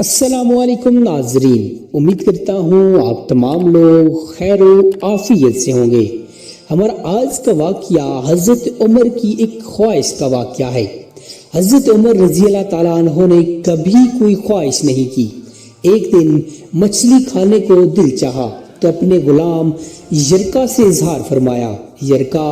अस्सलाम वालेकुम नाजरीन, उम्मीद करता हूँ आप तमाम लोग खैर आफियत से होंगे। हमारा आज का वाक़या हज़रत उमर की एक ख्वाहिश का वाक़या है। हज़रत उमर रज़ी अल्लाह ताला अन्हो ने कभी कोई ख्वाहिश नहीं की। एक दिन मछली खाने को दिल चाहा तो अपने गुलाम यरका से इजहार फरमाया। यरका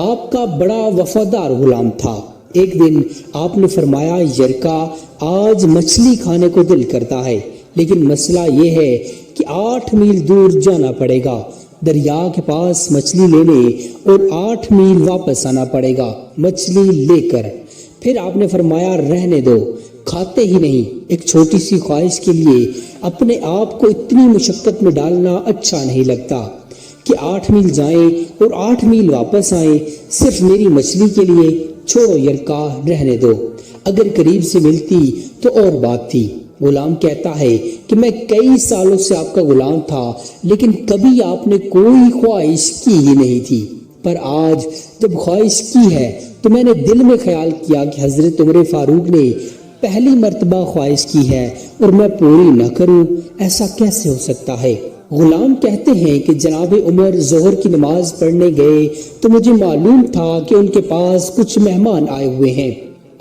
आपका बड़ा वफादार गुलाम था। एक दिन आपने फरमाया, यरका आज मछली खाने को दिल करता है, लेकिन मसला ये है कि 8 मील दूर जाना पड़ेगा, दरिया के पास मछली लेने और 8 मील वापस आना पड़ेगा मछली लेकर। फिर आपने फरमाया, रहने दो, खाते ही नहीं। एक छोटी सी ख्वाहिश के लिए अपने आप को इतनी मुशक्कत में डालना अच्छा नहीं लगता कि 8 मील जाएं और 8 मील वापस आएं सिर्फ मेरी मछली के लिए। छोड़ो यरका, रहने दो, अगर करीब से मिलती तो और बात थी। गुलाम कहता है कि मैं कई सालों से आपका गुलाम था, लेकिन कभी आपने कोई ख्वाहिश की ही नहीं थी, पर आज जब ख्वाहिश की है तो मैंने दिल में ख्याल किया कि हजरत उमर फारूक ने पहली मर्तबा ख्वाहिश की है और मैं पूरी न करूं, ऐसा कैसे हो सकता है। गुलाम कहते हैं कि जनाब उमर जोहर की नमाज पढ़ने गए तो मुझे मालूम था कि उनके पास कुछ मेहमान आए हुए हैं,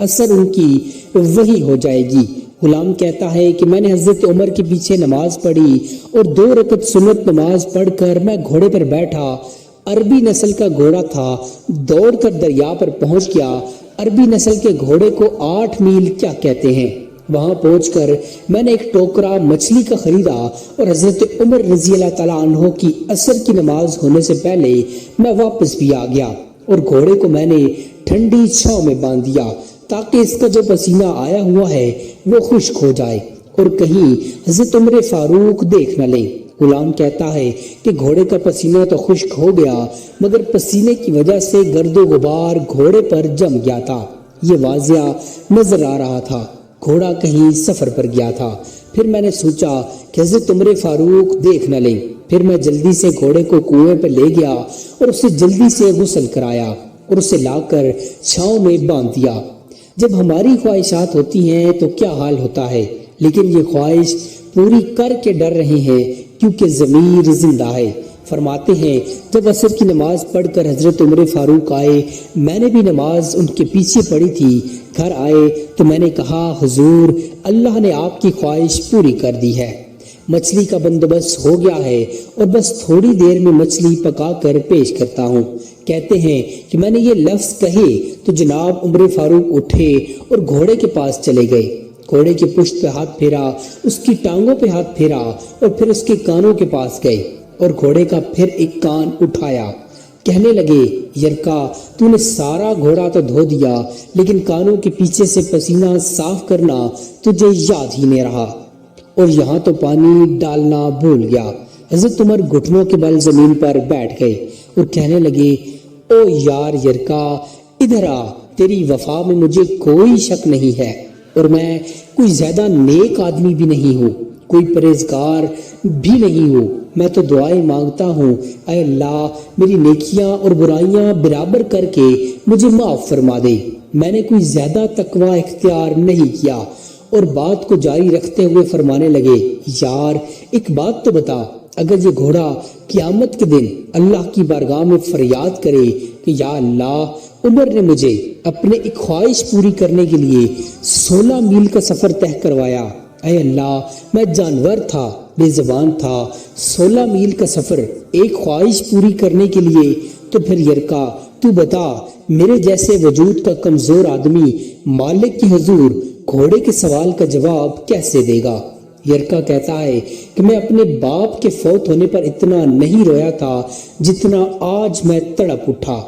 असर उनकी वही हो जाएगी। गुलाम कहता है कि मैंने हजरत उमर के पीछे नमाज पढ़ी और 2 रकत सुन्नत नमाज पढ़कर मैं घोड़े पर बैठा। अरबी नस्ल का घोड़ा था, दौड़कर दरिया पर पहुंच गया। अरबी नस्ल के घोड़े को 8 मील क्या कहते हैं। वहां पहुंचकर मैंने एक टोकरा मछली का खरीदा और हजरत उमर रजी अल्लाह ताला अन्हो की असर की नमाज होने से पहले मैं वापस भी आ गया और घोड़े को मैंने ठंडी छांव में बांध दिया ताकि इसका जो पसीना आया हुआ है वो खुश्क हो जाए और कहीं हजरत उमर फारूक देख न ले। गुलाम कहता है कि घोड़े का पसीना तो खुश्क हो गया, मगर पसीने की वजह से गर्दो गुबार घोड़े पर जम गया था। ये वाजिया नजर आ रहा था, घोड़ा कहीं सफर पर गया था। फिर मैंने सोचा कि हज़रत उमर फारूक देख न ले। फिर मैं जल्दी से घोड़े को कुएं पर ले गया और उसे जल्दी से गुस्ल कराया और उसे लाकर छांव में बांध दिया। जब हमारी ख्वाहिशात होती हैं तो क्या हाल होता है, लेकिन ये ख्वाहिश पूरी करके डर रहे हैं क्योंकि ज़मीर जिंदा है। फरमाते हैं, जब असर की नमाज पढ़कर हजरत उमर फारूक आए, मैंने भी नमाज उनके पीछे पढ़ी थी। घर आए तो मैंने कहा, हुजूर, अल्लाह ने आपकी ख्वाहिश पूरी कर दी है, मछली का बंदोबस्त हो गया है और बस थोड़ी देर में मछली पका कर पेश करता हूँ। कहते हैं कि मैंने ये लफ्ज कहे तो जनाब उमर फारूक उठे और घोड़े के पास चले गए। घोड़े की पुश्त पे हाथ फेरा, उसकी टांगों पे हाथ फेरा और फिर उसके कानों के पास गए और घोड़े का फिर एक कान उठाया। कहने लगे, यरका, तूने सारा घोड़ा तो धो दिया, लेकिन कानों के पीछे से पसीना साफ करना तुझे याद ही नहीं रहा और यहाँ तो पानी डालना भूल गया। हजरत उमर घुटनों के बल जमीन पर बैठ गए और कहने लगे, ओ यार यरका, इधर आ, तेरी वफा में मुझे कोई शक नहीं है और मैं कोई ज्यादा नेक आदमी भी नहीं हूँ, कोई परहेजगार भी नहीं हूँ। मैं तो दुआएं मांगता हूँ, ऐ अल्लाह, मेरी नेकियां और बुराइयां बराबर करके मुझे माफ फरमा दे। मैंने कोई ज्यादा तकवा इख्तियार नहीं किया। और बात को जारी रखते हुए फरमाने लगे, यार एक बात तो बता, अगर ये घोड़ा क़यामत के दिन अल्लाह की बारगाह में फरियाद करे कि या अल्लाह, उमर ने मुझे अपने एक ख्वाहिश पूरी करने के लिए 16 मील का सफर तय करवाया, ऐ अल्लाह, मैं जानवर था, बेज़बान था, 16 मील का सफर एक ख्वाहिश पूरी करने के लिए, तो फिर यरका तू बता, मेरे जैसे वजूद का कमजोर आदमी मालिक की हुजूर घोड़े के सवाल का जवाब कैसे देगा। यरका कहता है कि मैं अपने बाप के फौत होने पर इतना नहीं रोया था जितना आज मैं तड़प उठा।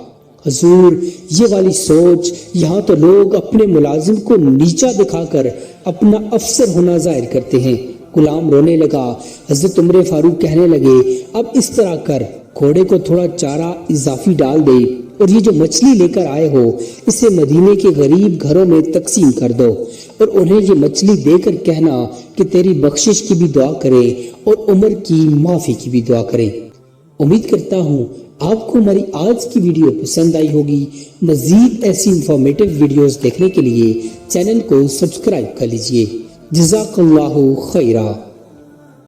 हुजूर, ये वाली सोच, यहाँ तो लोग अपने मुलाजिम को नीचा दिखाकर अपना अफसर होना जाहिर करते हैं। गुलाम रोने लगा। हजरत उमर फारूक कहने लगे, अब इस तरह कर, घोड़े को थोड़ा चारा इजाफी डाल दे और ये जो मछली लेकर आए हो इसे मदीने के गरीब घरों में तकसीम कर दो और उन्हें ये मछली देकर कहना कि तेरी बख्शिश की भी दुआ करें और उमर की माफी की भी दुआ करें। उम्मीद करता हूँ आपको हमारी आज की वीडियो पसंद आई होगी। मजीद ऐसी इंफॉर्मेटिव वीडियोस देखने के लिए चैनल को सब्सक्राइब कर लीजिए। جزاک اللہ خیرہ.